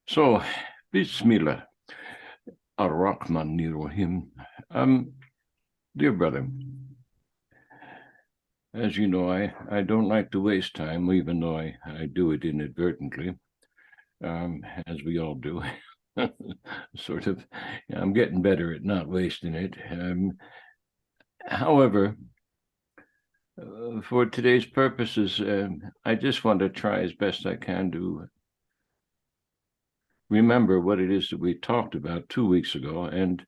So, Bismillah, Ar-Rahman Rahim. Dear brother, as you know, I don't like to waste time, even though I do it inadvertently, as we all do. Sort of. I'm getting better at not wasting it. However, for today's purposes, I just want to try as best I can to remember what it is that we talked about 2 weeks ago, and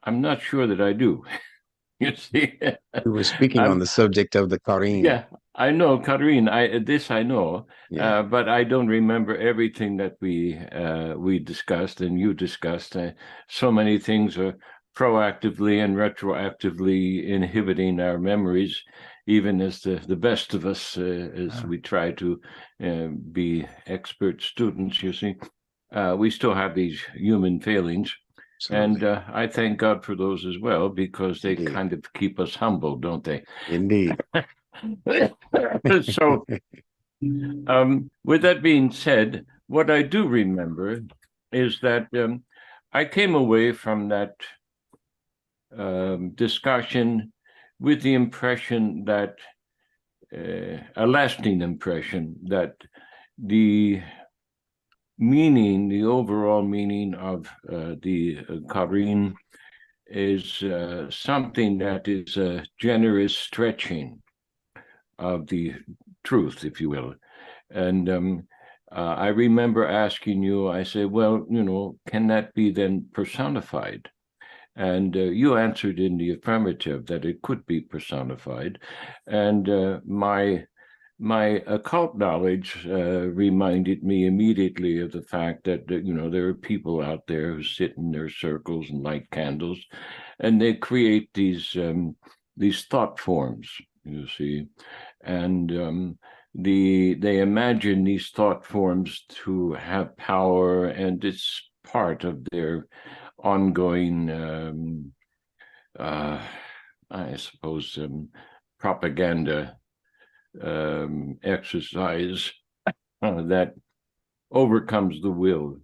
I'm not sure that I do. You see, We were speaking on I'm the subject of the QaReeN. yeah, I know, QaReeN. I know, Yeah. but I don't remember everything that we discussed and you discussed. So many things are proactively and retroactively inhibiting our memories, even as the best of us, as we try to be expert students. You see, we still have these human failings. And Absolutely. I thank God for those as well, because they Indeed. kind of keep us humble, don't they? Indeed. So, with that being said, what I do remember is that I came away from that discussion with the impression that a lasting impression that the the overall meaning of the QaReeN is something that is a generous stretching of the truth, if you will. And I remember asking you, I said, well, can that be then personified? And you answered in the affirmative that it could be personified. And my occult knowledge reminded me immediately of the fact that there are people out there who sit in their circles and light candles, and they create these thought forms. You see, and they imagine these thought forms to have power, and it's part of their ongoing, I suppose, propaganda exercise that overcomes the will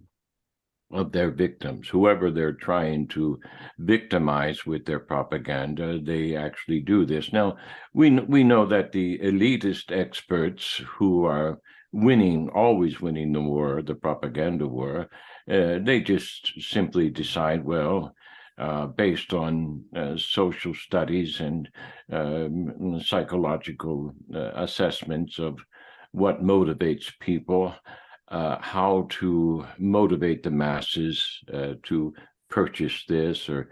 of their victims. Whoever they're trying to victimize with their propaganda, they actually do this. Now, we know that the elitist experts who are always winning the war, the propaganda war, they just simply decide, well, based on social studies and psychological assessments of what motivates people, how to motivate the masses to purchase this or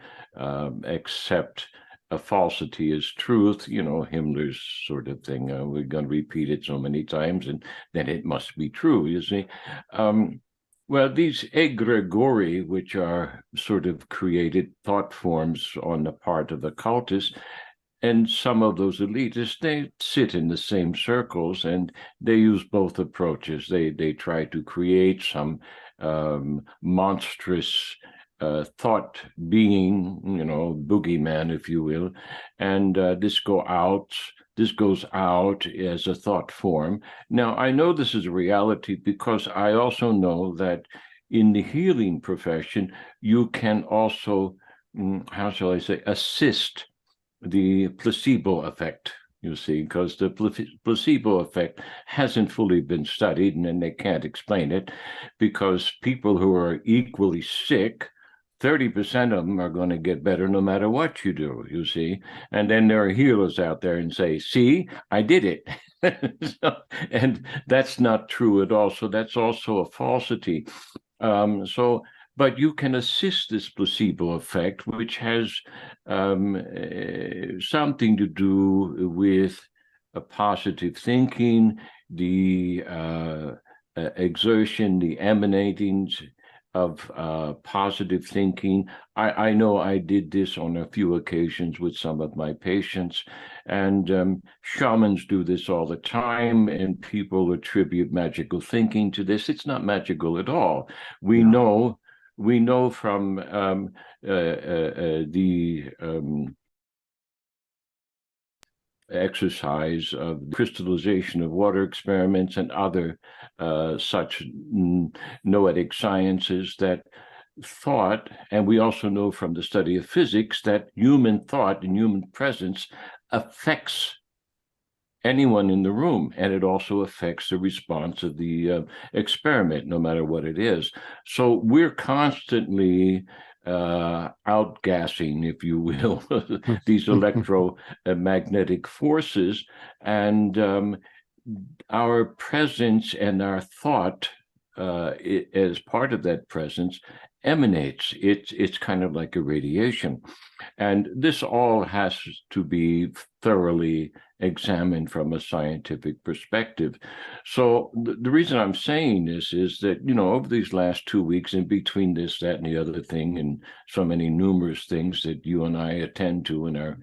accept a falsity as truth, Himmler's sort of thing. We're going to repeat it so many times, and then it must be true, you see. Well, these egregori, which are sort of created thought forms on the part of the cultists, and some of those elitists, they sit in the same circles, and they use both approaches. They try to create some monstrous thought being, boogeyman, if you will, and this goes out as a thought form. Now, I know this is a reality because I also know that in the healing profession, you can also, how shall I say, assist the placebo effect, you see, because the placebo effect hasn't fully been studied, and then they can't explain it, because people who are equally sick, 30% of them are going to get better no matter what you do, you see. And then there are healers out there and say, see, I did it. And that's not true at all. So that's also a falsity. But you can assist this placebo effect, which has something to do with a positive thinking, the exertion, the emanating of positive thinking. I know I did this on a few occasions with some of my patients, and shamans do this all the time, and people attribute magical thinking to this. It's not magical at all. We No. know from the exercise of crystallization of water experiments and other such noetic sciences that thought, and we also know from the study of physics that human thought and human presence affects anyone in the room, and it also affects the response of the experiment, no matter what it is. So we're constantly outgassing, if you will, these electromagnetic forces, and our presence and our thought as part of that presence emanates. It's kind of like a radiation, and this all has to be thoroughly examined from a scientific perspective. So the reason I'm saying this is that, you know, over these last 2 weeks, in between this, that, and the other thing, and so many numerous things that you and I attend to in our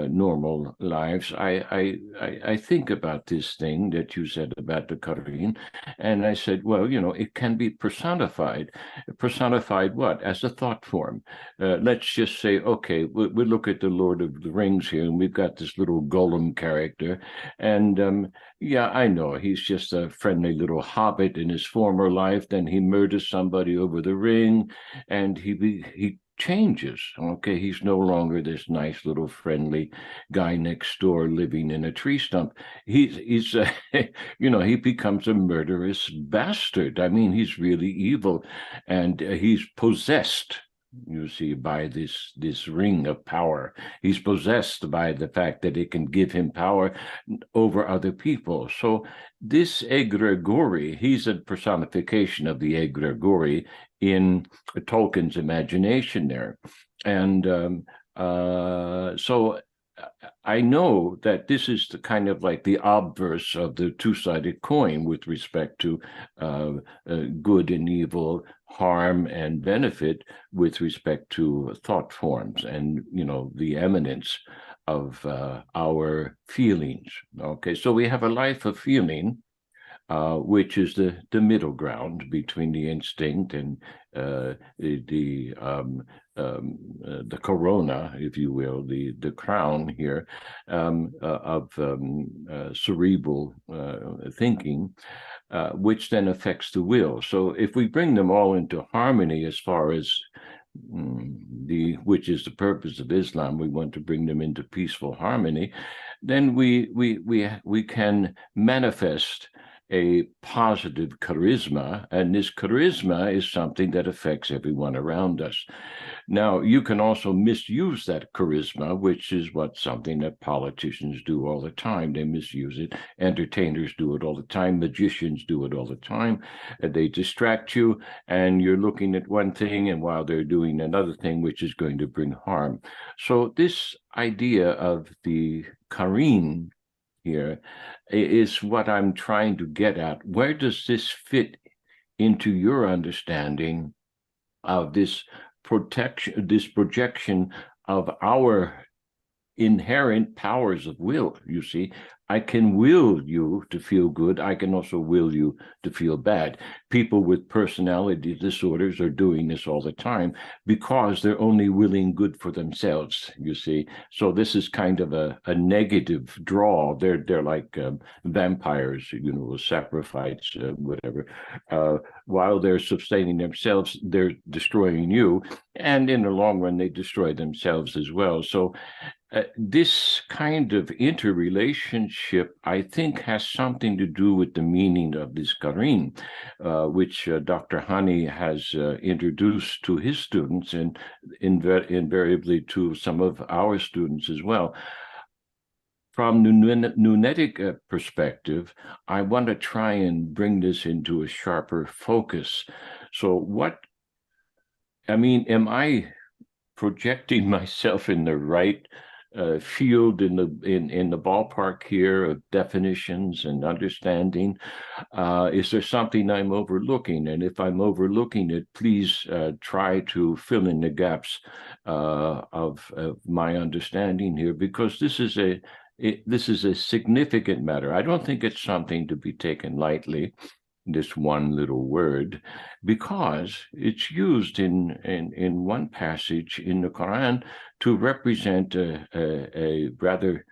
normal lives, I think about this thing that you said about the QaReeN, and I said, well, you know, it can be personified. Personified what? As a thought form. Let's just say, okay, we look at the Lord of the Rings here, and we've got this little golem character, and yeah, I know he's just a friendly little hobbit in his former life. Then he murders somebody over the ring, and he changes. Okay, he's no longer this nice little friendly guy next door living in a tree stump. He's you know, he becomes a murderous bastard. I mean, he's really evil, and he's possessed, you see, by this ring of power. He's possessed by the fact that it can give him power over other people. So this egregore, he's a personification of the egregore in Tolkien's imagination there. And so I know that this is the kind of like the obverse of the two-sided coin with respect to good and evil, harm and benefit with respect to thought forms and, you know, the eminence of our feelings. Okay, so we have a life of feeling, which is the middle ground between the instinct and the corona, if you will, the crown here of cerebral thinking, which then affects the will. So if we bring them all into harmony, as far as which is the purpose of Islam, we want to bring them into peaceful harmony, then we can manifest a positive charisma, and this charisma is something that affects everyone around us. Now, you can also misuse that charisma, which is something that politicians do all the time. They misuse it. Entertainers do it all the time. Magicians do it all the time. They distract you, and you're looking at one thing, and while they're doing another thing, which is going to bring harm. So this idea of the QaReeN here is what I'm trying to get at. Where does this fit into your understanding of this projection of our inherent powers of will? You see, I can will you to feel good. I can also will you to feel bad. People with personality disorders are doing this all the time because they're only willing good for themselves, you see. So this is kind of a negative draw. They're like vampires, you know, sacrifice, whatever. While they're sustaining themselves, they're destroying you. And in the long run, they destroy themselves as well. So this kind of interrelationship, I think, has something to do with the meaning of this QaReeN, which Dr. Hani has introduced to his students and invariably to some of our students as well. From the Nunetic perspective, I want to try and bring this into a sharper focus. So am I projecting myself in the right field in the ballpark here of definitions and understanding? Is there something I'm overlooking? And if I'm overlooking it, please try to fill in the gaps of my understanding here, because this is a significant matter. I don't think it's something to be taken lightly, this one little word, because it's used in one passage in the Quran to represent a rather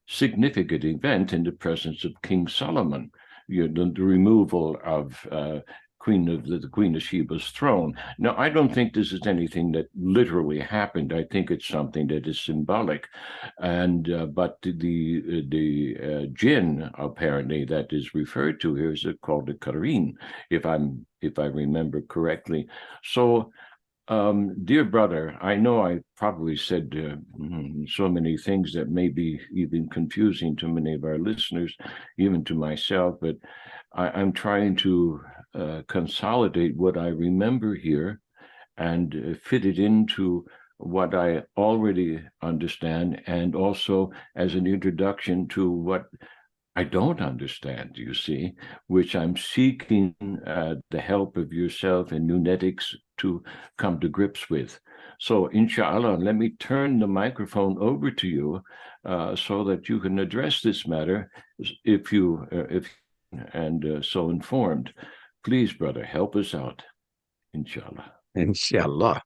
significant event in the presence of King Solomon, the removal of the Queen of Sheba's throne. Now, I don't think this is anything that literally happened. I think it's something that is symbolic, and but the jinn apparently that is referred to here is called the QaReeN, if I remember correctly. So. Dear brother, I know I probably said so many things that may be even confusing to many of our listeners, even to myself, but I'm trying to consolidate what I remember here and fit it into what I already understand, and also as an introduction to what I don't understand, you see, which I'm seeking the help of yourself and Nunetics to come to grips with. So, inshallah, let me turn the microphone over to you so that you can address this matter if so informed. Please, brother, help us out, inshallah. Inshallah.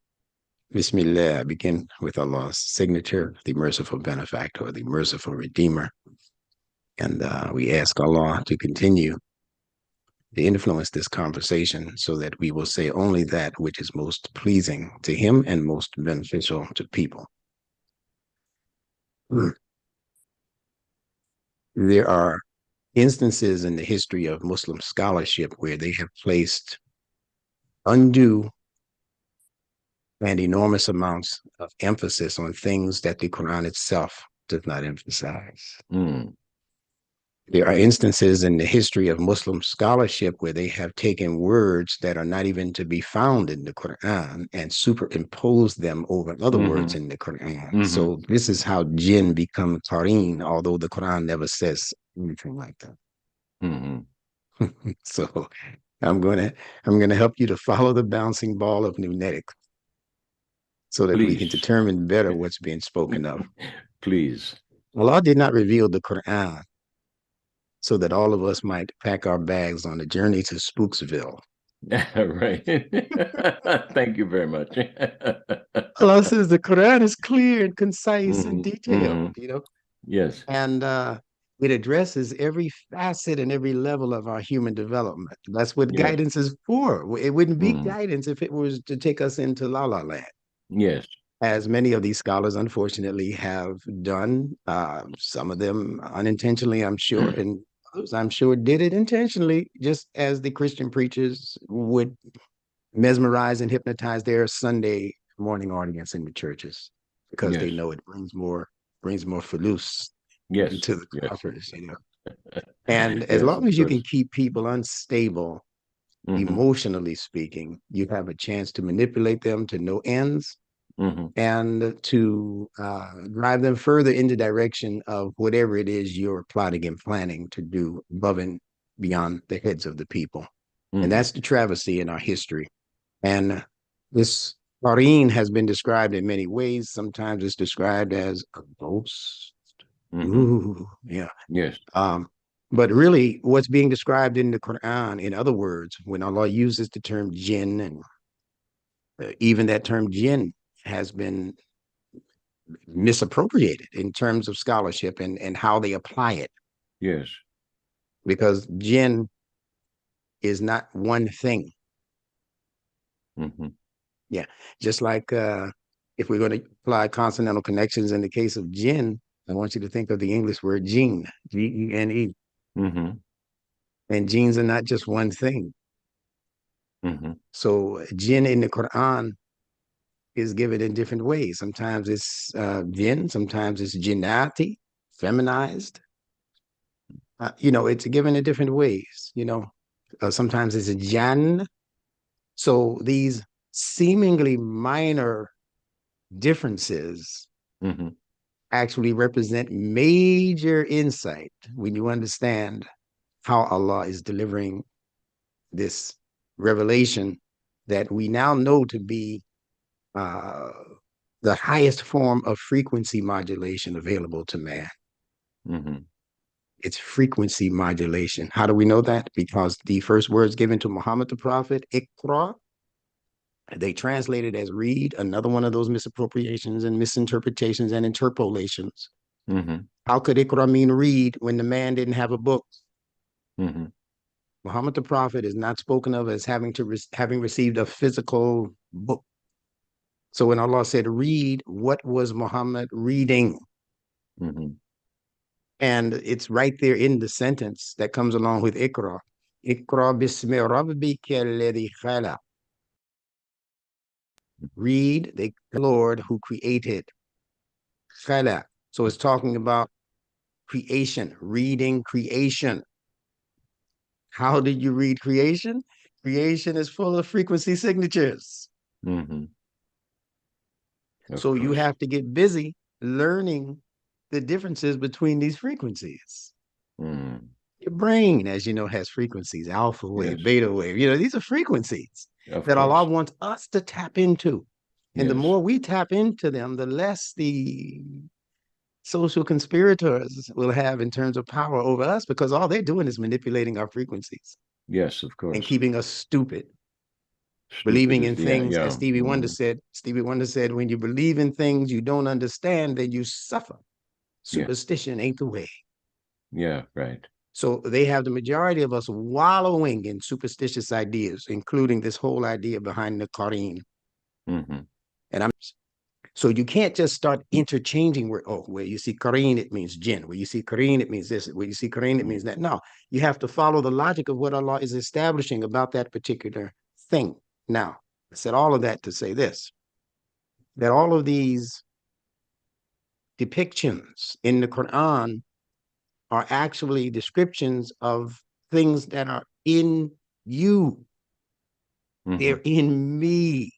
Bismillah. Begin with Allah's signature, the merciful benefactor, the merciful redeemer. And we ask Allah to continue to influence this conversation so that we will say only that which is most pleasing to him and most beneficial to people. There are instances in the history of Muslim scholarship where they have placed undue and enormous amounts of emphasis on things that the Quran itself does not emphasize. There are instances in the history of Muslim scholarship where they have taken words that are not even to be found in the Quran and superimposed them over other words in the Quran. So this is how jinn become QaReeN, although the Quran never says anything like that. So I'm gonna help you to follow the bouncing ball of Nunetics so that we can determine better what's being spoken of. Please. Allah did not reveal the Quran so that all of us might pack our bags on a journey to Spooksville. Right. Thank you very much. Allah says the Quran is clear and concise and detailed, you know? Yes. And it addresses every facet and every level of our human development. That's what guidance is for. It wouldn't be guidance if it was to take us into La La Land. Yes. As many of these scholars, unfortunately, have done. Some of them unintentionally, I'm sure, and others, I'm sure, did it intentionally, just as the Christian preachers would mesmerize and hypnotize their Sunday morning audience in the churches because they know it brings more fulus to the coffers, you know. And as long as you can keep people unstable, emotionally speaking, you have a chance to manipulate them to no ends. And to drive them further in the direction of whatever it is you're plotting and planning to do above and beyond the heads of the people. And that's the travesty in our history. And this QaReeN has been described in many ways. Sometimes it's described as a ghost. Ooh, yeah. Yes. But really, what's being described in the Quran, in other words, when Allah uses the term jinn, and even that term jinn has been misappropriated in terms of scholarship and how they apply it. Yes. Because jinn is not one thing. Yeah. Just like if we're going to apply consonantal connections in the case of jinn, I want you to think of the English word gene, G-E-N-E. And genes are not just one thing. So jinn in the Quran is given in different ways. Sometimes it's jinn, sometimes it's jinnati, feminized. You know, it's given in different ways, you know. Sometimes it's a jan. So these seemingly minor differences actually represent major insight when you understand how Allah is delivering this revelation that we now know to be the highest form of frequency modulation available to man. It's frequency modulation. How do we know that? Because the first words given to Muhammad the Prophet, Iqra, they translated as read, another one of those misappropriations and misinterpretations and interpolations. Mm-hmm. How could Iqra mean read when the man didn't have a book? Mm-hmm. Muhammad the Prophet is not spoken of as having received a physical book. So when Allah said read, what was Muhammad reading? Mm-hmm. And it's right there in the sentence that comes along with Iqra. Iqra bismi rabbika alladhi khalaq. Read the Lord who created. Khalaq. So it's talking about creation, reading creation. How did you read creation? Creation is full of frequency signatures. Mm-hmm. Of So you course. have to get busy learning the differences between these frequencies. Mm. Your brain, as you know, has frequencies, alpha wave, Yes. beta wave. You know, these are frequencies Of that Allah course. wants us to tap into. And the Yes. more we tap into them, the less the social conspirators will have in terms of power over us, because all they're doing is manipulating our frequencies Yes, of and course. keeping us stupid, Stupid believing is in the things, as yeah. Stevie Wonder Mm-hmm. said. Stevie Wonder said, when you believe in things you don't understand, then you suffer. Yeah. Superstition ain't the way. Yeah. Right. So they have the majority of us wallowing in superstitious ideas, including this whole idea behind the QaReeN. Mm-hmm. And I'm so you can't just start interchanging where, oh, where you see QaReeN, it means jinn. Where you see QaReeN, it means this. Where you see QaReeN, it means that. No, you have to follow the logic of what Allah is establishing about that particular thing. Now, I said all of that to say this, that all of these depictions in the Quran are actually descriptions of things that are in you. Mm-hmm. They're in me.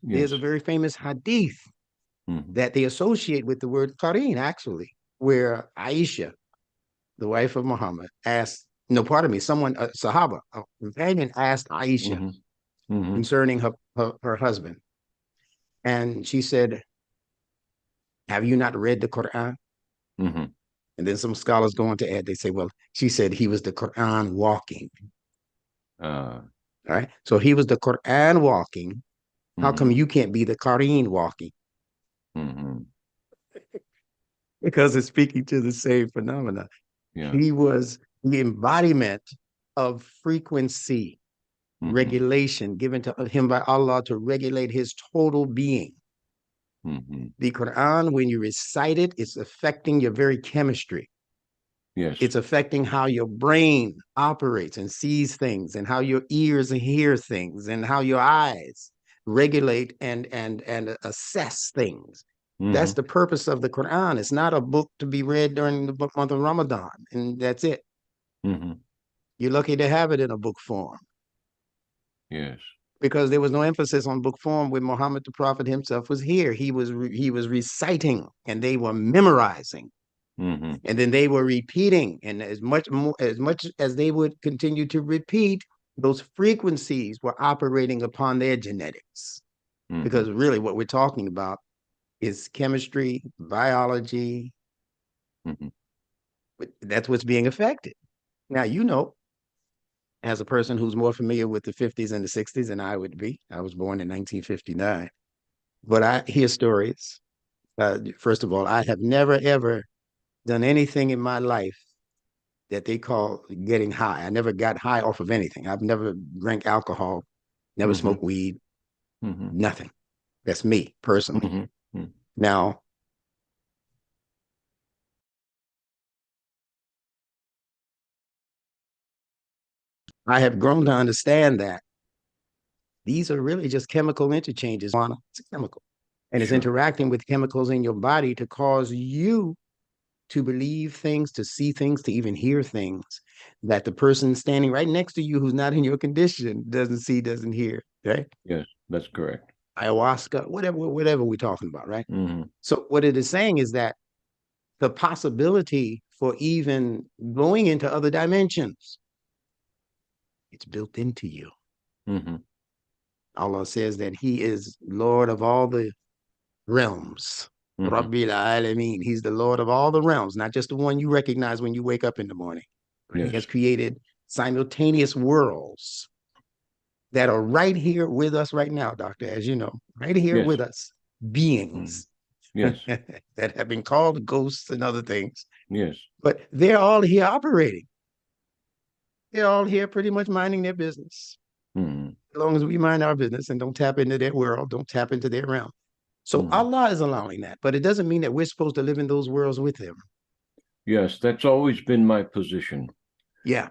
Yes. There's a very famous hadith Mm-hmm. that they associate with the word QaReeN, actually, where Aisha, the wife of Muhammad, asked, no, pardon me, someone, a Sahaba, a companion asked Aisha Mm-hmm. Mm-hmm. concerning her husband. And she said, have you not read the Quran? Mm-hmm. And then some scholars go on to add, they say, well, she said he was the Quran walking. Uh, All right. So he was the Quran walking. How come mm-hmm. you can't be the QaReeN walking? Mm-hmm. Because it's speaking to the same phenomena. Yeah. He was the embodiment of frequency Mm-hmm. regulation given to him by Allah to regulate his total being. Mm-hmm. The Quran, when you recite it, it's affecting your very chemistry. Yes. It's affecting how your brain operates and sees things, and how your ears hear things, and how your eyes regulate and assess things. Mm-hmm. That's the purpose of the Quran. It's not a book to be read during the month of Ramadan, and that's it. Mm-hmm. You're lucky to have it in a book form, Yes. because there was no emphasis on book form when Muhammad the Prophet himself was here. He was reciting, and they were memorizing, Mm-hmm. and then they were repeating, and as much as they would continue to repeat, those frequencies were operating upon their genetics. Mm-hmm. Because really what we're talking about is chemistry, biology, Mm-hmm. but that's what's being affected. Now, you know, as a person who's more familiar with the 50s and the 60s than I would be, I was born in 1959, but I hear stories. First of all, I have never, ever done anything in my life that they call getting high. I never got high off of anything. I've never drank alcohol, never Mm-hmm. smoked weed, Mm-hmm. nothing. That's me personally. Mm-hmm. Now, I have grown to understand that these are really just chemical interchanges. It's a chemical, and it's Sure. interacting with chemicals in your body to cause you to believe things, to see things, to even hear things that the person standing right next to you who's not in your condition doesn't see, doesn't hear, right? Yes, that's correct. Ayahuasca, whatever we're talking about, right? Mm-hmm. So what it is saying is that the possibility for even going into other dimensions, it's built into you. Mm-hmm. Allah says that he is Lord of all the realms. Mm-hmm. Rabbil Alameen. He's the Lord of all the realms, not just the one you recognize when you wake up in the morning. But he Yes. has created simultaneous worlds that are right here with us right now, Doctor, as you know, right here Yes. with us, Mm-hmm. beings. Yes. that have been called ghosts and other things. Yes. But they're all here operating. They're all here pretty much minding their business. Mm-hmm. As long as we mind our business and don't tap into their world, don't tap into their realm. So Mm-hmm. Allah is allowing that, but it doesn't mean that we're supposed to live in those worlds with them. Yes, that's always been my position. Yeah.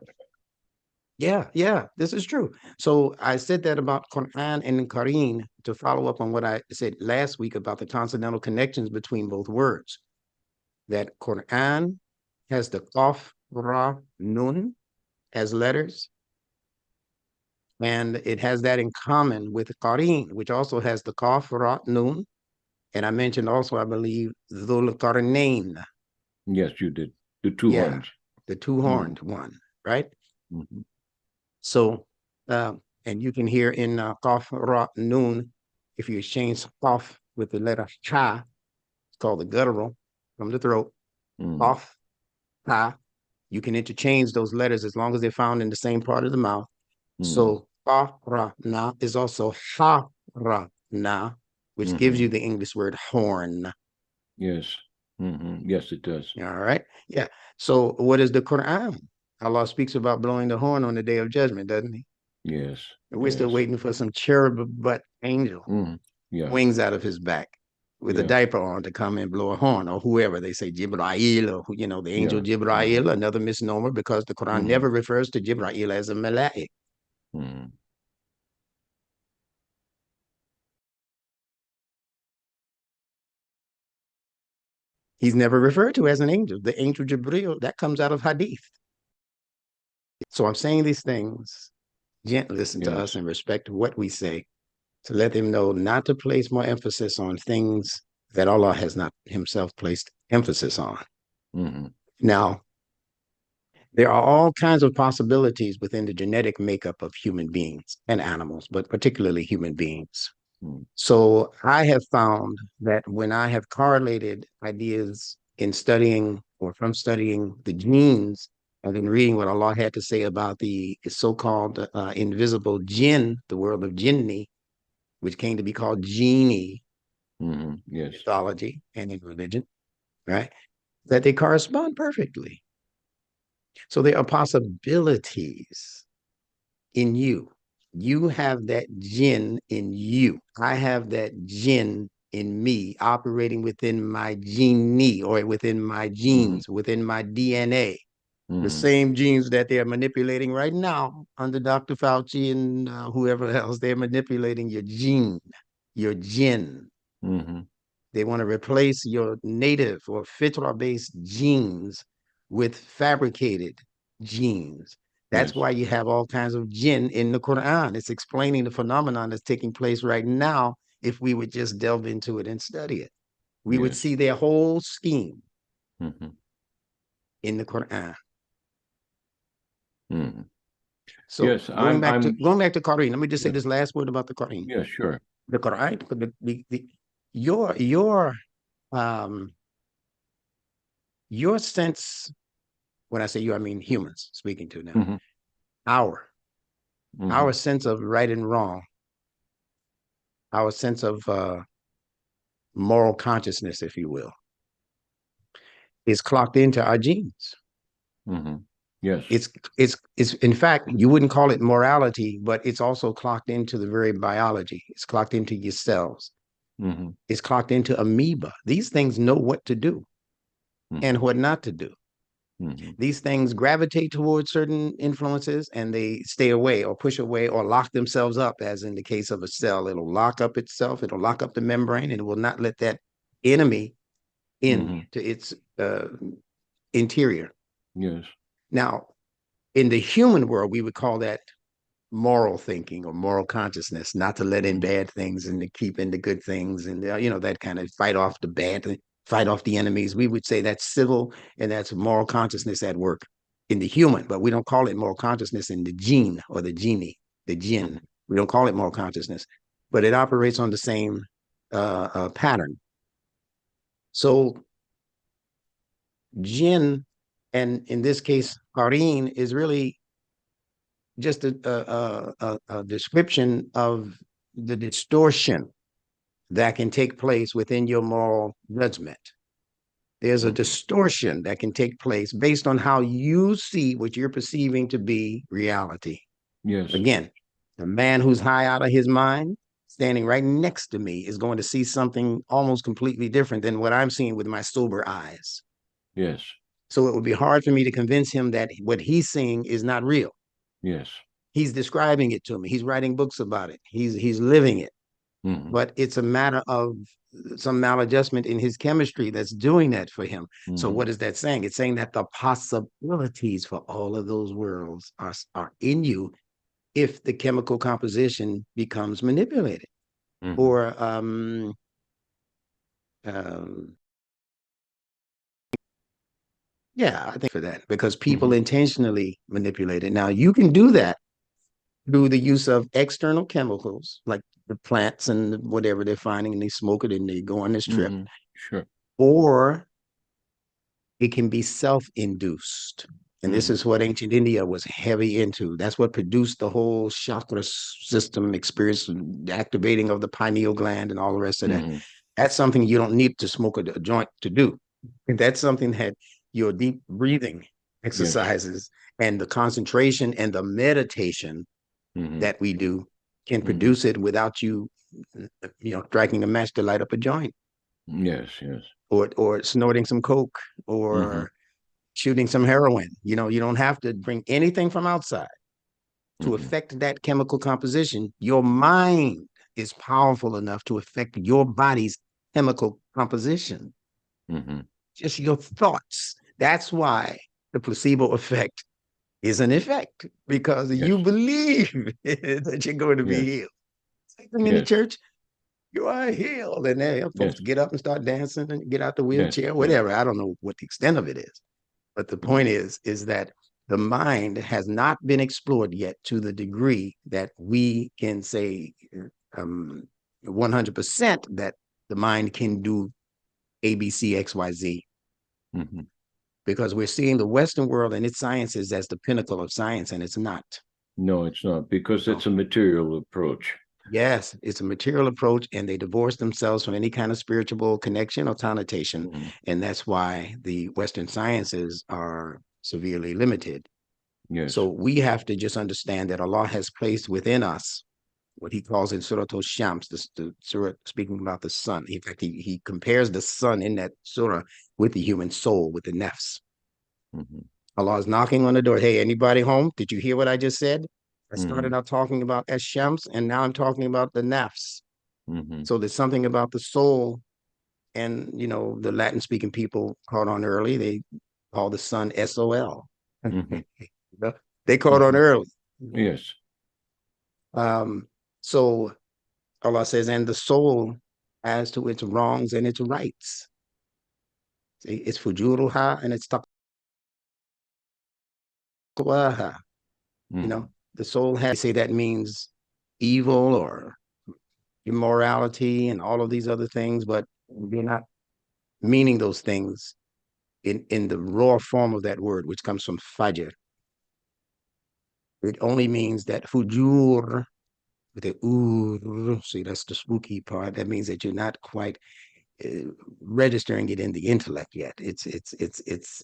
Yeah, this is true. So I said that about Quran and QaReeN to follow up on what I said last week about the transcendental connections between both words. That Quran has the Qaf, Ra, Nun as letters, and it has that in common with QaReeN, which also has the Qaf, Ra, Nun. And I mentioned also, I believe, Dhul Qarnayn. Yes, you did. The two Yeah, horns. the two-horned one, right? Mm-hmm. So, and you can hear in Qaf, Ra, Nun, if you exchange Qaf with the letter Ha, it's called the guttural from the throat, Mm-hmm. Qaf, Ha, you can interchange those letters as long as they're found in the same part of the mouth. So, Qaf, Ra, Na is also Ha, Ra, Na, which gives you the English word horn. Yes. Mm-hmm. Yes, it does. All right. Yeah. So, what is the Quran? Allah speaks about blowing the horn on the day of judgment, doesn't he? Yes. We're still waiting for some cherub butt angel, Yeah. wings out of his back with a diaper on to come and blow a horn, or whoever. They say Jibra'il, or the angel Jibra'il, another misnomer, because the Quran never refers to Jibra'il as a mala'ik. He's never referred to as an angel. The angel Jibril, that comes out of hadith. So I'm saying these things, gently listen to us and respect what we say, to let them know not to place more emphasis on things that Allah has not himself placed emphasis on. Now, there are all kinds of possibilities within the genetic makeup of human beings and animals, but particularly human beings. So I have found that when I have correlated ideas in studying or from studying the genes and in reading what Allah had to say about the so-called invisible jinn, the world of jinni, which came to be called genie in mythology and in religion, right? That they correspond perfectly. So there are possibilities in you. You have that jinn in you. I have that jinn in me operating within my genie or within my genes, within my DNA. The same genes that they're manipulating right now under Dr. Fauci and whoever else, they're manipulating your gene, your jinn. They want to replace your native or fitra-based genes with fabricated genes. That's why you have all kinds of jinn in the Quran. It's explaining the phenomenon that's taking place right now. If we would just delve into it and study it, we would see their whole scheme in the Quran. So going back to QaReeN, let me just say this last word about the QaReeN. Yeah, sure. The Quran, your sense, when I say you, I mean humans speaking to now, our sense of right and wrong, our sense of moral consciousness, if you will, is clocked into our genes. Yes. It's in fact, you wouldn't call it morality, but it's also clocked into the very biology. It's clocked into your cells. It's clocked into amoeba. These things know what to do and what not to do. These things gravitate towards certain influences and they stay away or push away or lock themselves up, as in the case of a cell. It'll lock up itself, it'll lock up the membrane, and it will not let that enemy in to its interior. Yes. Now, in the human world, we would call that moral thinking or moral consciousness, not to let in bad things and to keep in the good things and, that kind of fight off the bad, fight off the enemies. We would say that's civil and that's moral consciousness at work in the human, but we don't call it moral consciousness in the gene or the genie, the jinn. We don't call it moral consciousness, but it operates on the same pattern. So jinn, and in this case, QaReeN, is really just a description of the distortion that can take place within your moral judgment. There's a distortion that can take place based on how you see what you're perceiving to be reality. Yes. Again, the man who's high out of his mind, standing right next to me, is going to see something almost completely different than what I'm seeing with my sober eyes. Yes. So it would be hard for me to convince him that what he's seeing is not real. Yes. He's describing it to me. He's writing books about it. He's living it. Mm-hmm. But it's a matter of some maladjustment in his chemistry that's doing that for him. So what is that saying? It's saying that the possibilities for all of those worlds are in you if the chemical composition becomes manipulated. Or yeah, I think for that, because people intentionally manipulate it. Now you can do that through the use of external chemicals like the plants and whatever they're finding, and they smoke it and they go on this trip. Sure. Or it can be self-induced. And this is what ancient India was heavy into. That's what produced the whole chakra system experience, the activating of the pineal gland and all the rest of that. That's something you don't need to smoke a joint to do. And that's something that your deep breathing exercises and the concentration and the meditation that we do can produce it without you, striking a match to light up a joint. Yes. Or snorting some coke or shooting some heroin. You don't have to bring anything from outside to affect that chemical composition. Your mind is powerful enough to affect your body's chemical composition. Just your thoughts. That's why the placebo effect is an effect, because you believe that you're going to be healed. Same thing in the church. You are healed. And then folks get up and start dancing and get out the wheelchair, whatever. I don't know what the extent of it is. But the point is that the mind has not been explored yet to the degree that we can say 100% that the mind can do A, B, C, X, Y, Z. Because we're seeing the Western world and its sciences as the pinnacle of science, and it's not. No, it's not, because it's a material approach. Yes, it's a material approach, and they divorce themselves from any kind of spiritual connection or connotation. And that's why the Western sciences are severely limited. Yes. So we have to just understand that Allah has placed within us what he calls in Surah Shams, the surah speaking about the sun. In fact, he compares the sun in that surah with the human soul, with the nafs. Allah is knocking on the door. Hey, anybody home? Did you hear what I just said? I started out talking about Shams, and now I'm talking about the nafs. So there's something about the soul, and the Latin-speaking people caught on early. They call the sun SOL. They caught on early. Yes. So Allah says, and the soul as to its wrongs and its rights. See, it's fujuruha and it's taqwaha. The soul has, they say that means evil or immorality and all of these other things, but they're not meaning those things in the raw form of that word, which comes from fajr. It only means that fujur with the see, that's the spooky part. That means that you're not quite registering it in the intellect yet. It's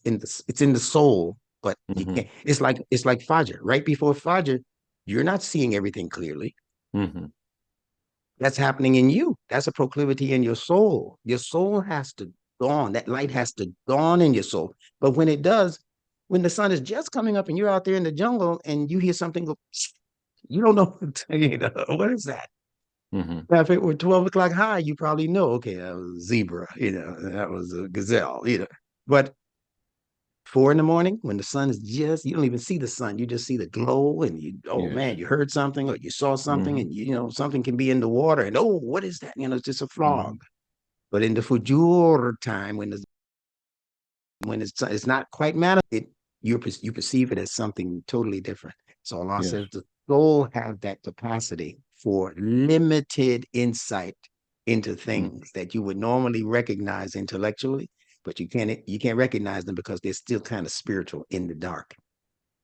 in the soul, but you can't. It's like fajr. Right before fajr, you're not seeing everything clearly. That's happening in you. That's a proclivity in your soul. Your soul has to dawn. That light has to dawn in your soul. But when it does, when the sun is just coming up and you're out there in the jungle and you hear something go, you don't know, what is that? Now, if it were 12 o'clock high, you probably know, okay, that was a zebra, that was a gazelle, But 4 in the morning, when the sun is just, you don't even see the sun, you just see the glow, and man, you heard something or you saw something, and something can be in the water, and what is that? It's just a frog. But in the fujur time, when it's not quite you perceive it as something totally different. So Allah says the soul has that capacity for limited insight into things that you would normally recognize intellectually, but you can't recognize them because they're still kind of spiritual in the dark.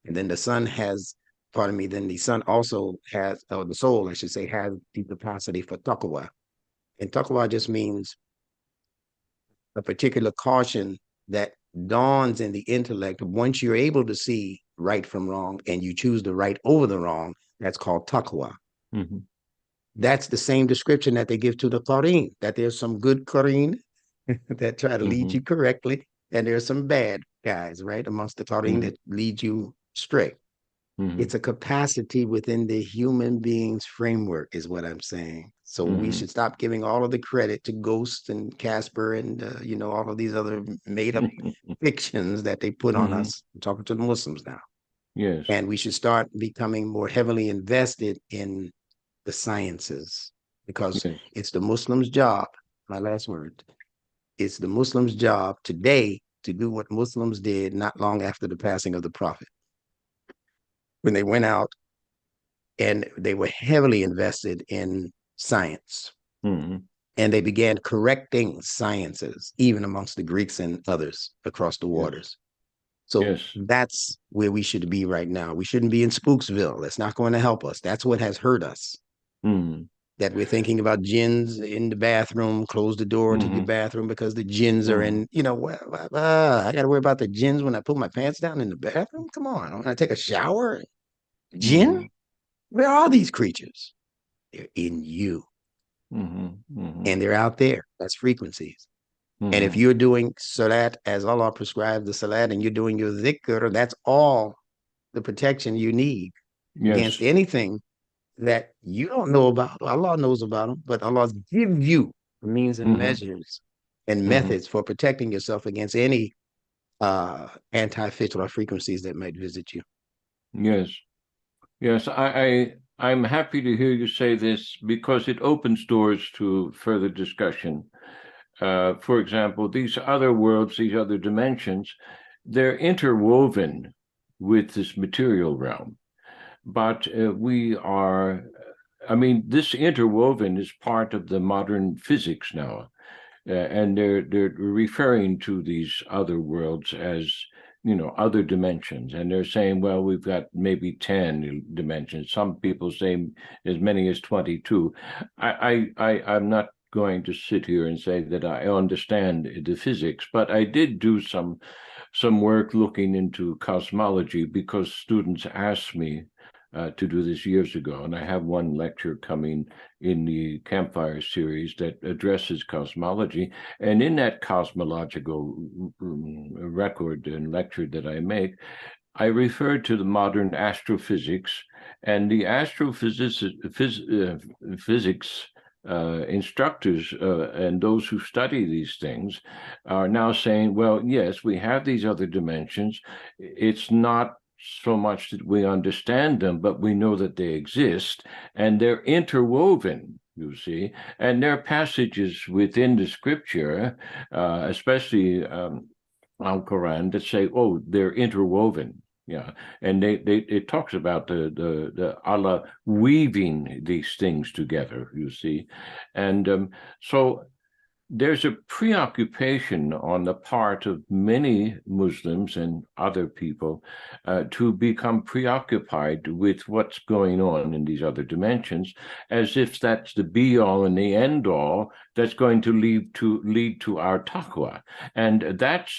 And then the sun has, then the sun also has, or the soul, I should say, has the capacity for taqwa. And taqwa just means a particular caution that dawns in the intellect once you're able to see right from wrong and you choose the right over the wrong. That's called taqwa. Mm-hmm. That's the same description that they give to the QaReeN, that there's some good QaReeN that try to lead Mm-hmm. you correctly, and there's some bad guys, right, amongst the QaReeN Mm-hmm. that lead you astray. Mm-hmm. It's a capacity within the human being's framework, is what I'm saying. So we Mm-hmm. should stop giving all of the credit to Ghost and Casper and all of these other made-up fictions that they put on Mm-hmm. us. I'm talking to the Muslims now, Yes. and we should start becoming more heavily invested in the sciences because Yes. it's the Muslim's job. My last word. It's the Muslim's job today to do what Muslims did not long after the passing of the Prophet, when they went out and they were heavily invested in science. Mm-hmm. And they began correcting sciences, even amongst the Greeks and others across the Yes. waters. So Yes. that's where we should be right now. We shouldn't be in Spooksville. That's not going to help us. That's what has hurt us. Mm-hmm. That we're thinking about jinns in the bathroom, close the door to the Mm-hmm. bathroom because the jinns are Mm-hmm. in, I got to worry about the jinns when I put my pants down in the bathroom. Come on, when I take a shower, Mm-hmm. jinn? Where are these creatures? They're in you Mm-hmm. and they're out there. That's frequencies. And if Mm-hmm. you're doing salat as Allah prescribed the salat and you're doing your dhikr, that's all the protection you need against Yes. anything that you don't know about. Allah knows about them, but Allah gives you means and Mm-hmm. measures and Mm-hmm. methods for protecting yourself against any anti-fitra frequencies that might visit you. Yes. Yes. I'm happy to hear you say this because it opens doors to further discussion. For example, these other worlds, these other dimensions, they're interwoven with this material realm. But I mean, this interwoven is part of the modern physics now. And they're referring to these other worlds as other dimensions, and they're saying, well, we've got maybe 10 dimensions. Some people say as many as 22. I'm not going to sit here and say that I understand the physics, but I did do some work looking into cosmology because students asked me to do this years ago. And I have one lecture coming in the Campfire series that addresses cosmology. And in that cosmological record and lecture that I make, I refer to the modern astrophysics, and the astrophysics instructors and those who study these things are now saying, well, yes, we have these other dimensions. It's not so much that we understand them, but we know that they exist, and they're interwoven, you see, and there are passages within the scripture, especially Al-Quran, that say, oh, they're interwoven. Yeah, and it talks about the Allah weaving these things together, you see, and so there's a preoccupation on the part of many Muslims and other people to become preoccupied with what's going on in these other dimensions, as if that's the be all and the end all that's going to lead to our taqwa, and that's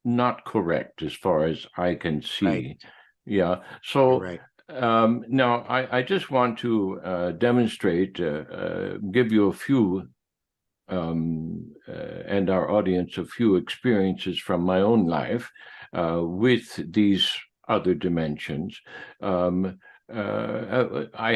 not correct as far as I can see. Right. Yeah. You're So right. now I just want to demonstrate, give you a few and our audience a few experiences from my own life with these other dimensions. I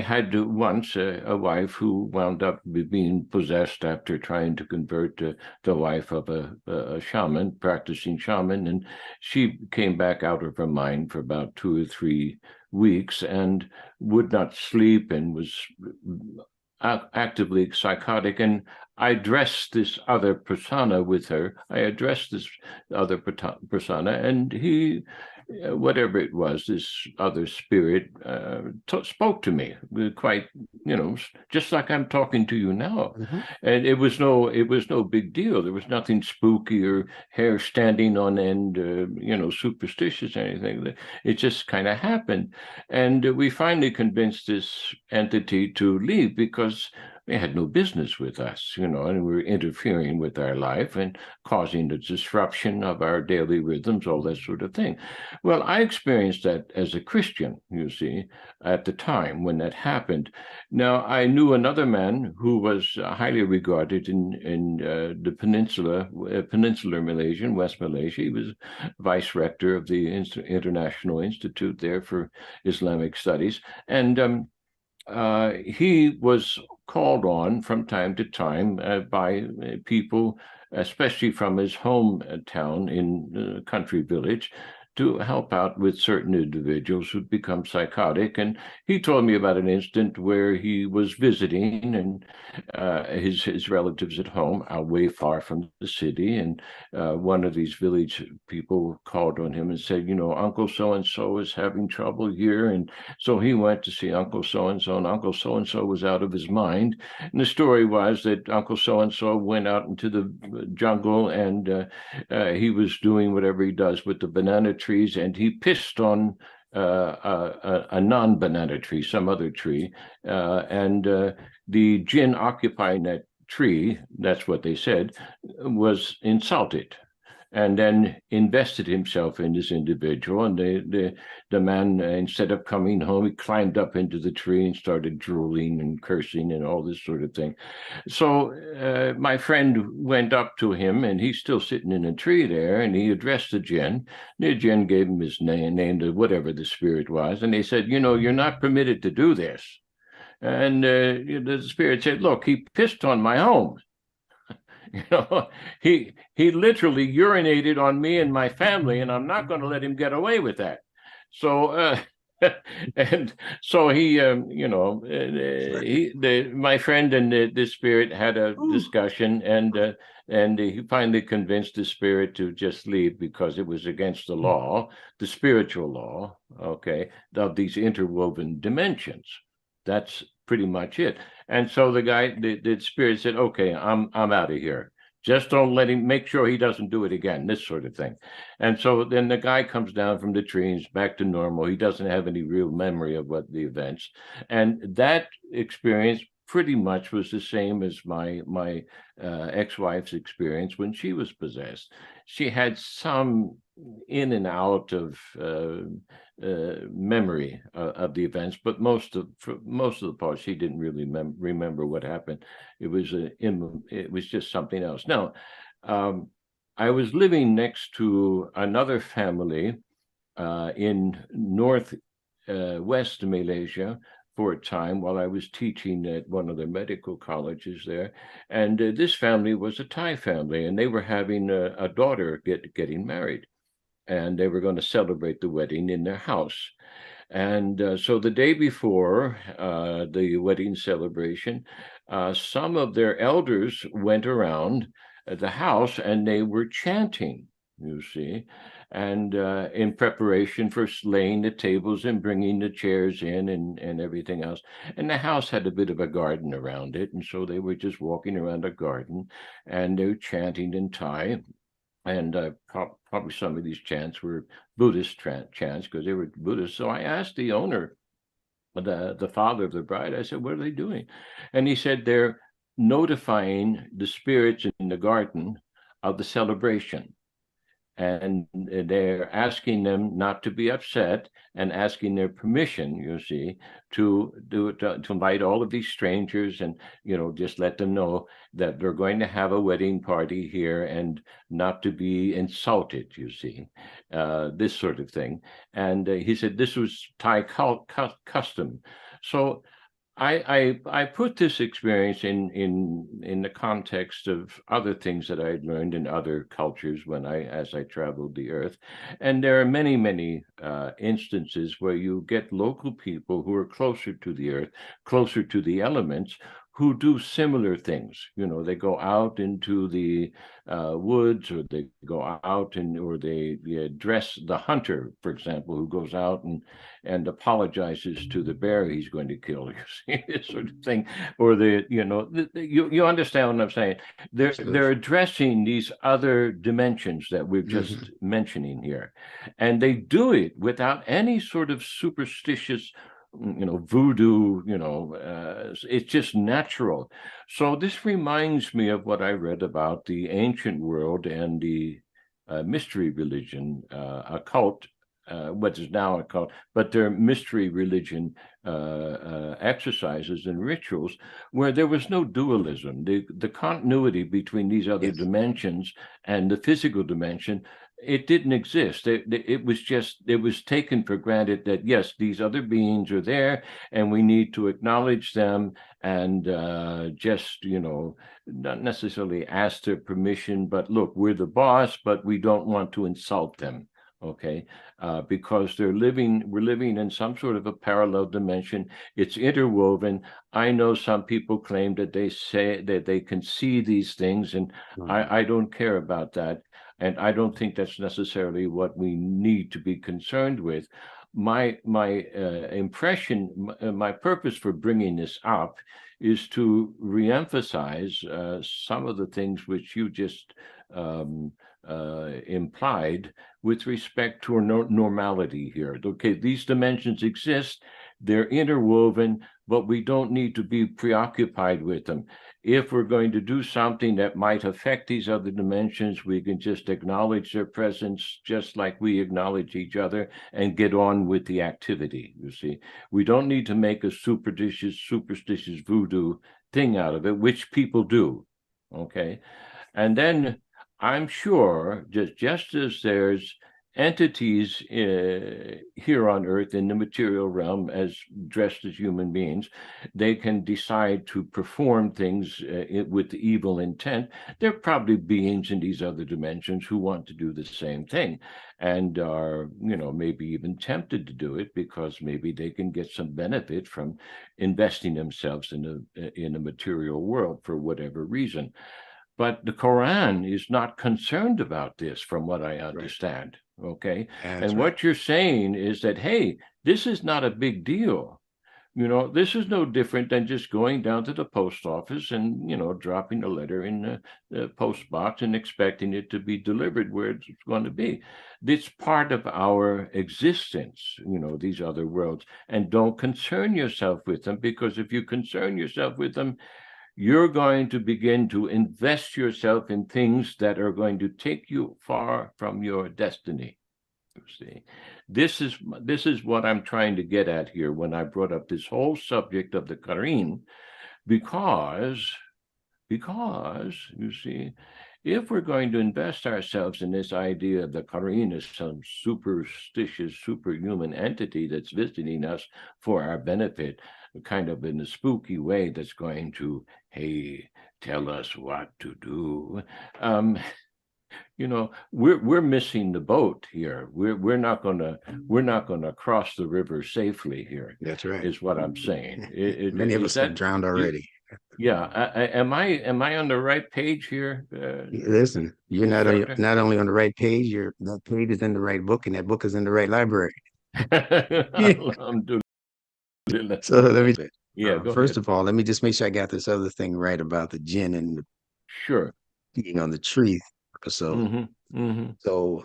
had once a wife who wound up being possessed after trying to convert the wife of a shaman, practicing shaman, and she came back out of her mind for about 2 or 3 weeks and would not sleep and was actively psychotic. And I addressed this other persona with her. I addressed this other persona, and he, whatever it was, this other spirit, spoke to me quite, just like I'm talking to you now. Mm-hmm. And it was no big deal. There was nothing spooky or hair standing on end, superstitious or anything. It just kind of happened. And we finally convinced this entity to leave because they had no business with us, and we were interfering with our life and causing the disruption of our daily rhythms, all that sort of thing. Well, I experienced that as a Christian, you see, at the time when that happened. Now, I knew another man who was highly regarded in the peninsular Malaysia, in West Malaysia. He was vice rector of the International Institute there for Islamic Studies. And he was called on from time to time by people, especially from his hometown in the country village, to help out with certain individuals who'd become psychotic. And he told me about an incident where he was visiting and his relatives at home, away far from the city. And one of these village people called on him and said, Uncle so-and-so is having trouble here. And so he went to see Uncle so-and-so, and Uncle so-and-so was out of his mind. And the story was that Uncle so-and-so went out into the jungle, and he was doing whatever he does with the banana trees, and he pissed on a non-banana tree, some other tree, and the jinn occupying that tree, that's what they said, was insulted, and then invested himself in this individual. And the man, instead of coming home, he climbed up into the tree and started drooling and cursing and all this sort of thing. So my friend went up to him, and he's still sitting in a tree there, and he addressed the jinn. The jinn gave him his name to whatever the spirit was, and they said, you're not permitted to do this. And the spirit said, look, he pissed on my home. He literally urinated on me and my family, and I'm not going to let him get away with that. So and so he my friend and the spirit had a discussion, and he finally convinced the spirit to just leave, because it was against the law, the spiritual law, okay, of these interwoven dimensions. That's pretty much it. And so the spirit said, okay, I'm out of here. Just don't let him, make sure he doesn't do it again, this sort of thing. And so then the guy comes down from the tree, he's back to normal. He doesn't have any real memory of what the events. And that experience pretty much was the same as my ex-wife's experience when she was possessed. She had some in and out of memory of the events, but for most of the part, she didn't really remember what happened. It was just something else. Now, I was living next to another family in northwest Malaysia for a time while I was teaching at one of the medical colleges there. And this family was a Thai family, and they were having a daughter getting married. And they were going to celebrate the wedding in their house. And so the day before the wedding celebration, some of their elders went around the house, and they were chanting, you see, and in preparation for laying the tables and bringing the chairs in and everything else. And the house had a bit of a garden around it, and so they were just walking around the garden, and they were chanting in Thai. And probably some of these chants were Buddhist chants, because they were Buddhist. So I asked the owner, the father of the bride, I said, what are they doing? And he said, they're notifying the spirits in the garden of the celebration. And they're asking them not to be upset, and asking their permission, you see, to invite all of these strangers, and just let them know that they're going to have a wedding party here, and not to be insulted, you see, this sort of thing. And he said this was Thai custom. So I put this experience in the context of other things that I had learned in other cultures as I traveled the earth. And there are many instances where you get local people who are closer to the earth, closer to the elements, who do similar things. They go out into the woods, or they go out or they address the hunter, for example, who goes out and apologizes to the bear he's going to kill, you see, this sort of thing. Or you understand what I'm saying? They're addressing these other dimensions that we're just mentioning here, and they do it without any sort of superstitious voodoo, it's just natural. So this reminds me of what I read about the ancient world and the mystery religion, occult, what is now occult, but their mystery religion exercises and rituals where there was no dualism. The continuity between these other Yes. dimensions and the physical dimension, it didn't exist. It was taken for granted that yes, these other beings are there, and we need to acknowledge them and just not necessarily ask their permission, but look, we're the boss, but we don't want to insult them. Okay, because we're living in some sort of a parallel dimension. It's interwoven. I know some people claim that they say that they can see these things, and I don't care about that. And I don't think that's necessarily what we need to be concerned with. My impression, my purpose for bringing this up is to reemphasize some of the things which you just implied with respect to normality here. Okay, these dimensions exist, they're interwoven, but we don't need to be preoccupied with them. If we're going to do something that might affect these other dimensions, we can just acknowledge their presence just like we acknowledge each other and get on with the activity, you see. We don't need to make a superstitious voodoo thing out of it, which people do, okay? And then I'm sure just as there's entities here on Earth in the material realm as dressed as human beings, they can decide to perform things with evil intent. There are probably beings in these other dimensions who want to do the same thing and are, maybe even tempted to do it because maybe they can get some benefit from investing themselves in a material world for whatever reason. But the Quran is not concerned about this, from what I understand. Right. Okay. That's and right. What you're saying is that, hey, this is not a big deal. This is no different than just going down to the post office and, dropping a letter in the post box and expecting it to be delivered where it's going to be. It's part of our existence, these other worlds. And don't concern yourself with them, because if you concern yourself with them, you're going to begin to invest yourself in things that are going to take you far from your destiny. You see, this is what I'm trying to get at here when I brought up this whole subject of the QaReeN, because you see, if we're going to invest ourselves in this idea of the QaReeN as some superstitious, superhuman entity that's visiting us for our benefit, kind of in a spooky way that's going to, hey, tell us what to do. We're missing the boat here. We're not gonna cross the river safely here. That's right. Is what I'm saying. Many of us have drowned already. Yeah. Am I on the right page here? Listen, you're not only on the right page. That page is in the right book, and that book is in the right library. So let me. First of all, let me just make sure I got this other thing right about the jinn and being on the tree. So, so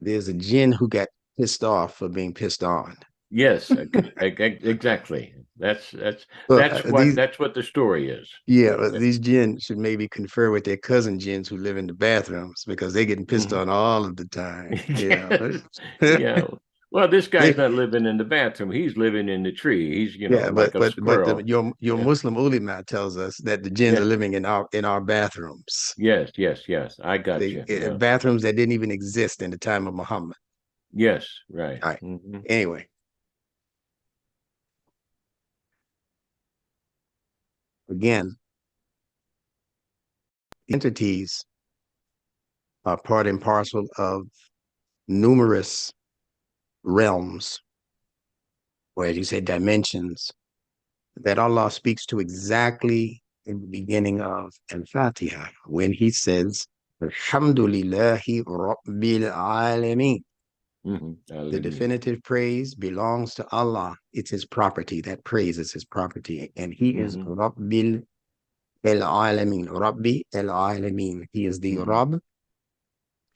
there's a jinn who got pissed off for being pissed on. Yes, exactly. That's what the story is. Yeah, these jinns should maybe confer with their cousin jinns who live in the bathrooms, because they're getting pissed on all of the time. Yeah. Yeah. Well, this guy's not living in the bathroom. He's living in the tree. He's, like a squirrel. But your Muslim ulama tells us that the jinns are living in our bathrooms. Yes. I got you. Bathrooms that didn't even exist in the time of Muhammad. Yes, right. All right. Anyway. Again, entities are part and parcel of numerous realms, or as you say, dimensions, that Allah speaks to exactly in the beginning of Al-Fatiha, when he says, Alhamdulillahi Rabbil Alameen. The definitive praise belongs to Allah. It's his property. That praise is his property. And he is Rabbil Alameen. Rabbi Alameen. He is the Rabb.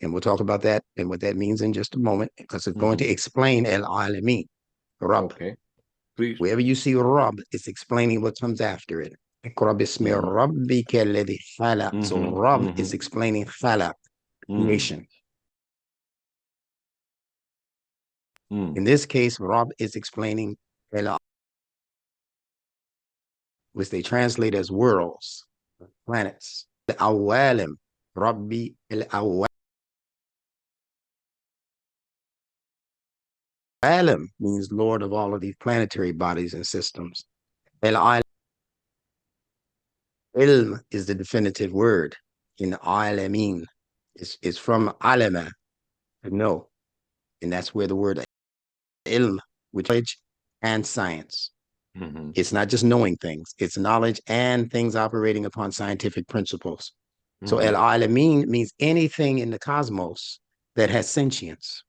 And we'll talk about that and what that means in just a moment, because it's going to explain Al-Alameen. Rabb. Okay. Please. Wherever you see Rabb, it's explaining what comes after it. اقرأ باسم ربك الذي خلق. So Rabb is explaining خلق, creation. In this case, Rabb is explaining El, which they translate as worlds, planets. Al-Awalim, Rabbi al-Awalim. Alam means Lord of all of these planetary bodies and systems. El-Alam. Ilm is the definitive word in Alamin. It's from alama, to know. And that's where the word ilm, which is knowledge and science. It's not just knowing things, it's knowledge and things operating upon scientific principles. So al-alamin means anything in the cosmos that has sentience.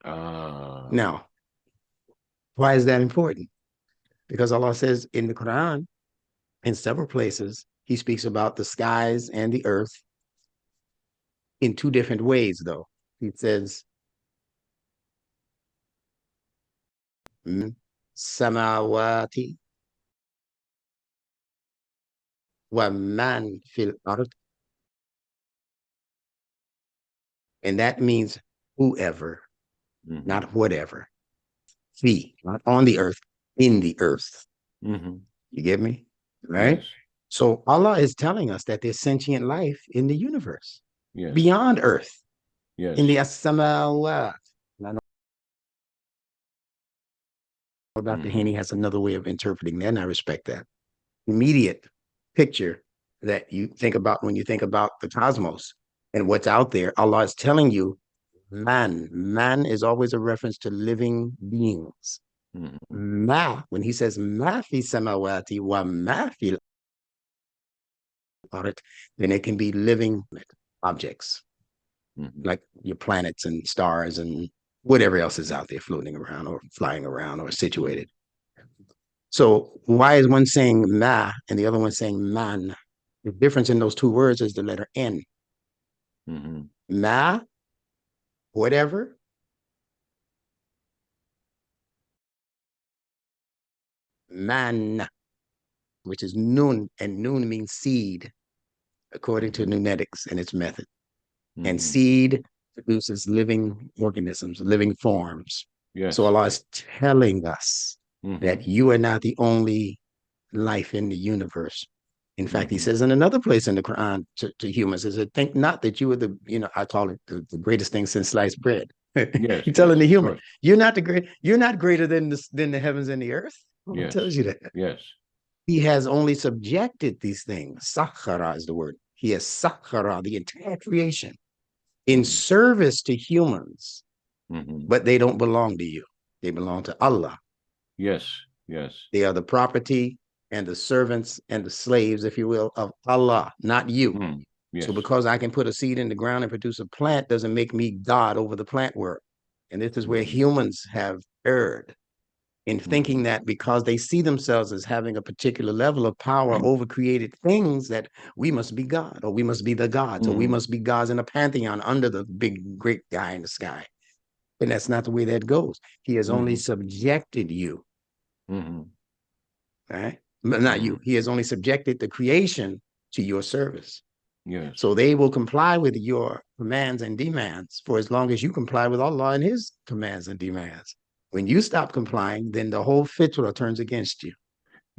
Now, why is that important? Because Allah says in the Quran, in several places, he speaks about the skies and the earth in two different ways, though. He says, samawati wa man fil ard. And that means whoever, not whatever. Fi, not on the earth, in the earth. You get me? Right? Yes. So Allah is telling us that there's sentient life in the universe, beyond earth, in the as-samawat. I know Dr. Haney has another way of interpreting that, and I respect that. Immediate picture that you think about when you think about the cosmos and what's out there, Allah is telling you, man is always a reference to living beings. Ma, when he says ma fi samawati wa ma fi ard, then it can be living objects, like your planets and stars and whatever else is out there floating around or flying around or situated. So why is one saying ma and the other one saying man? The difference in those two words is the letter N. Ma, whatever. Man, which is nun, and nun means seed, according to Nunetics and its method. And seed produces living organisms, living forms. So Allah is telling us that you are not the only life in the universe. In fact, he says in another place in the Quran to humans, he said, think not that you are the, I call it the greatest thing since sliced bread. He's telling the human, you're not greater than the heavens and the earth. He tells you that. Yes. He has only subjected these things. Sakhara is the word. He has sakhara, the entire creation, in service to humans, but they don't belong to you. They belong to Allah. Yes. They are the property and the servants and the slaves, if you will, of Allah, not you. So because I can put a seed in the ground and produce a plant doesn't make me God over the plant world. And this is where humans have erred in thinking that because they see themselves as having a particular level of power over created things, that we must be God, or we must be the gods, or we must be gods in a pantheon under the big, great guy in the sky. And that's not the way that goes. He has only subjected you. Right? But not you. He has only subjected the creation to your service. So they will comply with your commands and demands for as long as you comply with Allah and his commands and demands. When you stop complying, then the whole fitrah turns against you.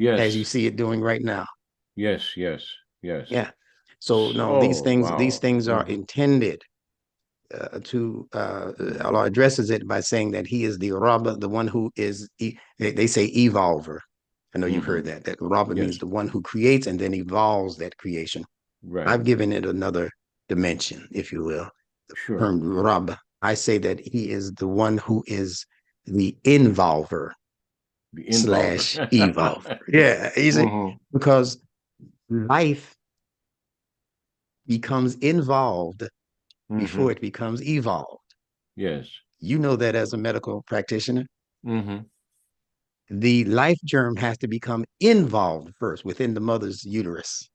As you see it doing right now. Yeah. So no, these things are intended to Allah addresses it by saying that he is the Rabb, the one who is, they say evolver. I know you've heard that Rabb means the one who creates and then evolves that creation. I've given it another dimension, if you will. The term Rabb, I say that he is the one who is the involver / evolver. Easy. Because life becomes involved before it becomes evolved. You know that as a medical practitioner. The life germ has to become involved first within the mother's uterus.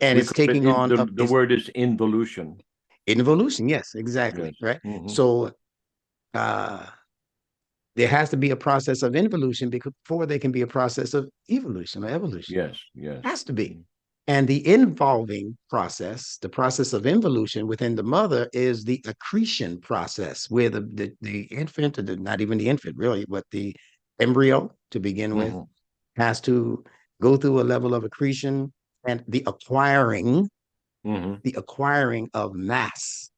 And it's taking on the word is involution. Involution, yes, exactly. Right. So there has to be a process of involution before there can be a process of evolution or evolution. Yes, yes. Has to be. And the involving process, the process of involution within the mother, is the accretion process, where the infant, or not even the infant really, but the embryo to begin with, has to go through a level of accretion and the acquiring of mass.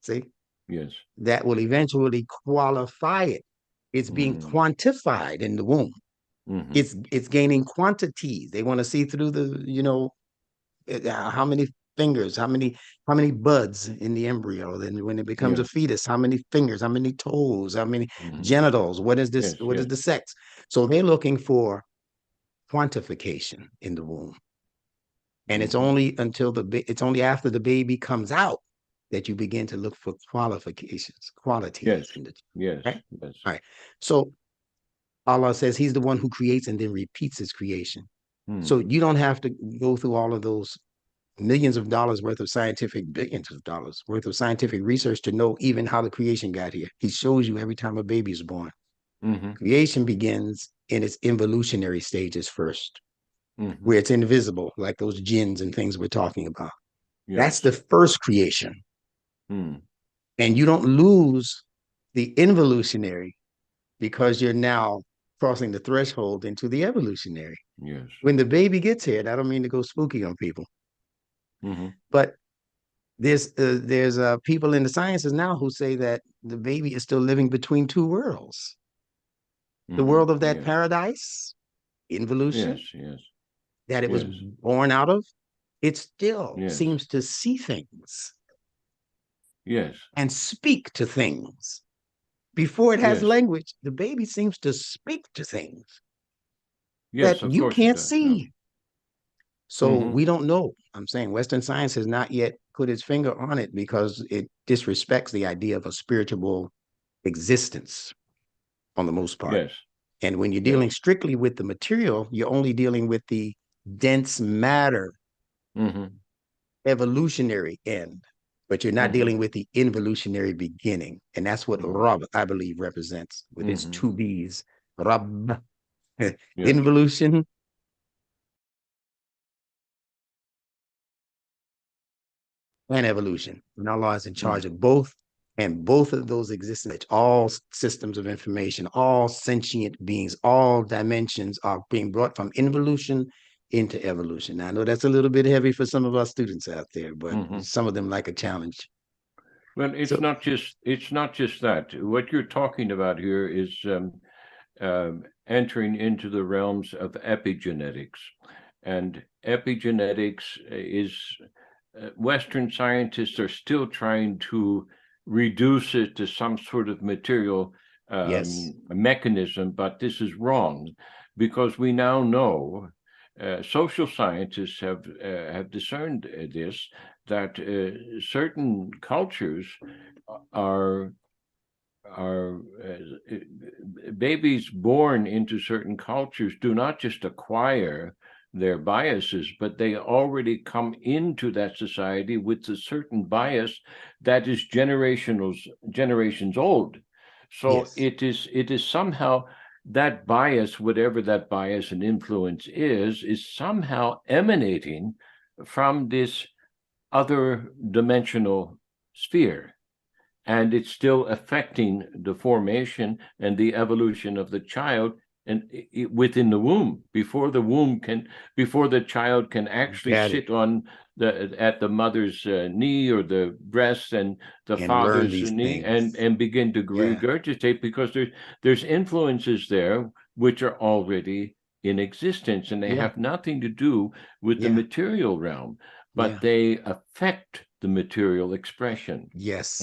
See? Yes. That will eventually qualify it. It's being quantified in the womb. It's gaining quantities. They want to see through the, how many fingers, how many buds in the embryo. Then when it becomes a fetus, how many fingers, how many toes, how many genitals, what is this, what is the sex? So they're looking for quantification in the womb. And it's only it's only after the baby comes out that you begin to look for qualities in the right? All right. So Allah says he's the one who creates and then repeats his creation. So you don't have to go through all of those millions of dollars worth of billions of dollars worth of scientific research to know even how the creation got here. He shows you every time a baby is born. Creation begins in its involutionary stages first, where it's invisible, like those jinns and things we're talking about. That's the first creation. And you don't lose the involutionary because you're now crossing the threshold into the evolutionary. Yes. When the baby gets here, I don't mean to go spooky on people, but there's people in the sciences now who say that the baby is still living between two worlds. The world of that paradise, involution, that it was born out of, it still seems to see things. And speak to things. Before it has language, the baby seems to speak to things that you can't see. So we don't know. I'm saying Western science has not yet put its finger on it because it disrespects the idea of a spiritual existence on the most part. And when you're dealing strictly with the material, you're only dealing with the dense matter evolutionary end, but you're not dealing with the involutionary beginning. And that's what Rab, I believe, represents with its two B's. Rab, involution, and evolution. And Allah is in charge of both. And both of those exist in all systems of information, all sentient beings, all dimensions are being brought from involution into evolution. Now, I know that's a little bit heavy for some of our students out there, but some of them like a challenge. Well, it's not just that. What you're talking about here is entering into the realms of epigenetics, and epigenetics is Western scientists are still trying to reduce it to some sort of material mechanism, but this is wrong because we now know social scientists have discerned this, that certain cultures are babies born into certain cultures do not just acquire their biases, but they already come into that society with a certain bias that is generations old. So it is somehow that bias, whatever that bias and influence is somehow emanating from this other dimensional sphere. And it's still affecting the formation and the evolution of the child and within the womb, before the child can actually sit on at the mother's knee or the breast and the father's knee and begin to regurgitate, because there's influences there which are already in existence, and they have nothing to do with the material realm, but they affect the material expression.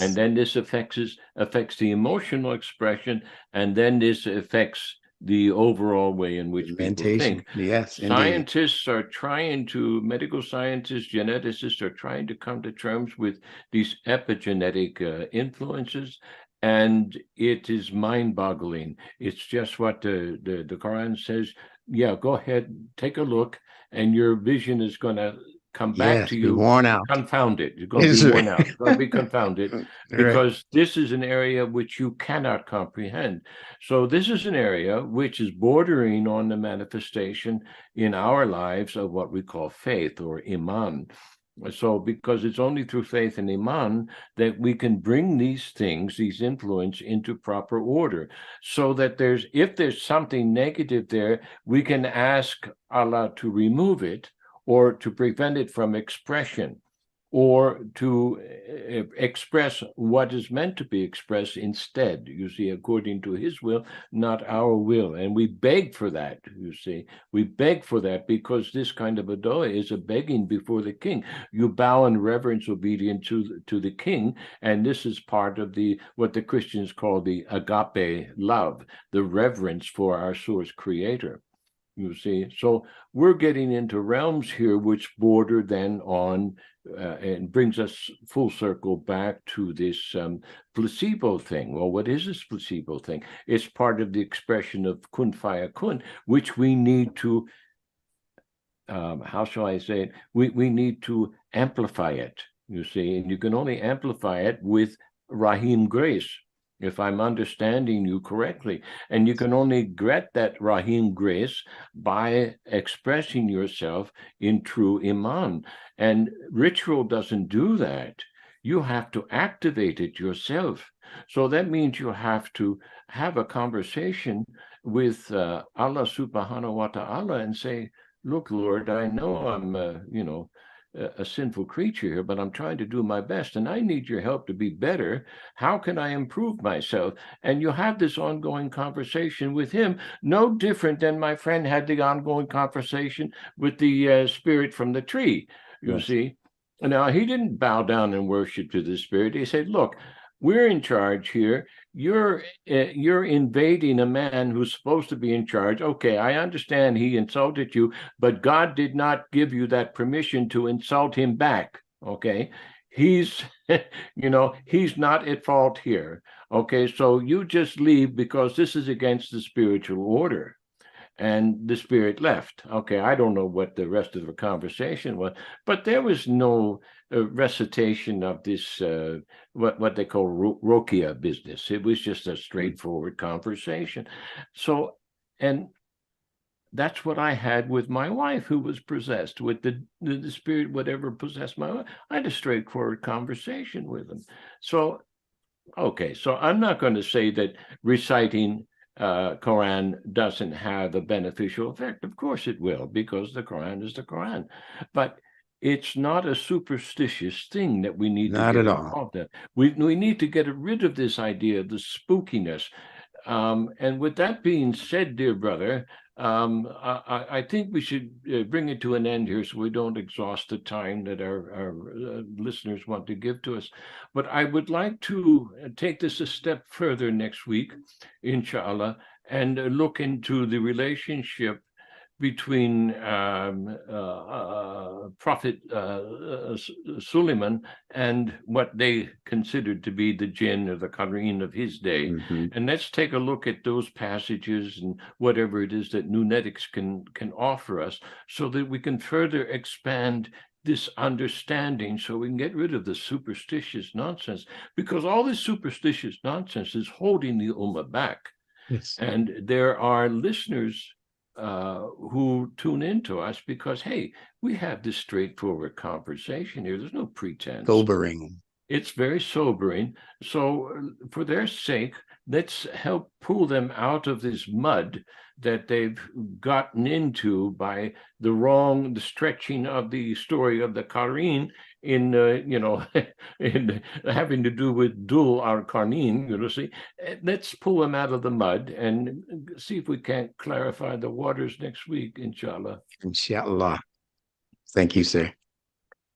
And then this affects the emotional expression, and then this affects the overall way in which people think. Scientists are trying to, medical scientists, geneticists are trying to come to terms with these epigenetic influences, and it is mind-boggling. It's just what the Quran says. Yeah, go ahead, take a look, and your vision is going to come back to be you worn out. confounded. You're going to be worn out. You're going to be confounded because Right. this is an area which you cannot comprehend. So this is an area which is bordering on the manifestation in our lives of what we call faith or iman. So because it's only through faith and iman that we can bring these things, these influence, into proper order, so that if there's something negative there, we can ask Allah to remove it, or to prevent it from expression, or to express what is meant to be expressed instead, you see, according to his will, not our will. And we beg for that, you see. We beg for that because this kind of a dua is a begging before the king. You bow in reverence, obedience to the king, and this is part of what the Christians call the agape love, the reverence for our source creator. You see, so we're getting into realms here which border then on and brings us full circle back to this placebo thing. Well, what is this placebo thing? It's part of the expression of kun fayakun, which we need to, how shall I say it? We need to amplify it, you see, and you can only amplify it with Rahim grace, if I'm understanding you correctly. And you can only get that Rahim grace by expressing yourself in true Iman. And ritual doesn't do that. You have to activate it yourself. So that means you have to have a conversation with Allah subhanahu wa ta'ala and say, look, Lord, I know I'm, a sinful creature here, but I'm trying to do my best, and I need your help to be better. How can I improve myself? And you have this ongoing conversation with him, no different than my friend had the ongoing conversation with the spirit from the tree, you see. Now, he didn't bow down and worship to the spirit. He said, look, we're in charge here. You're invading a man who's supposed to be in charge. Okay, I understand he insulted you, but God did not give you that permission to insult him back. Okay, he's he's not at fault here. Okay, so you just leave because this is against the spiritual order. And the spirit left. Okay, I don't know what the rest of the conversation was, but there was no recitation of this, what they call Rokia business. It was just a straightforward conversation. So, and that's what I had with my wife, who was possessed with the spirit, whatever possessed my wife. I had a straightforward conversation with him. So, okay, so I'm not going to say that reciting Quran doesn't have a beneficial effect. Of course it will, because the Quran is the Quran. But it's not a superstitious thing that we need to get involved in. We need to get rid of this idea of the spookiness. And with that being said, dear brother, I think we should bring it to an end here so we don't exhaust the time that our listeners want to give to us. But I would like to take this a step further next week, inshallah, and look into the relationship between Prophet Suleiman and what they considered to be the jinn or the QaReeN of his day. And let's take a look at those passages and whatever it is that Nunetics can offer us, so that we can further expand this understanding, so we can get rid of the superstitious nonsense, because all this superstitious nonsense is holding the Ummah back. Yes. And there are listeners who tune into us because, hey, we have this straightforward conversation here. There's no pretense. Sobering. It's very sobering. So for their sake, let's help pull them out of this mud that they've gotten into by the stretching of the story of the QaReeN in, in having to do with Dul al-Qarneen, see. Let's pull them out of the mud and see if we can't clarify the waters next week, inshallah. Inshallah. Thank you, sir.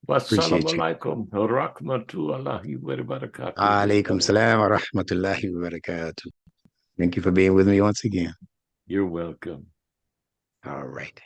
Wassalamu alaikum wa rahmatullahi wa barakatuh. Alaikum salam wa rahmatullahi wa barakatuh. Thank you for being with me once again. You're welcome. All right.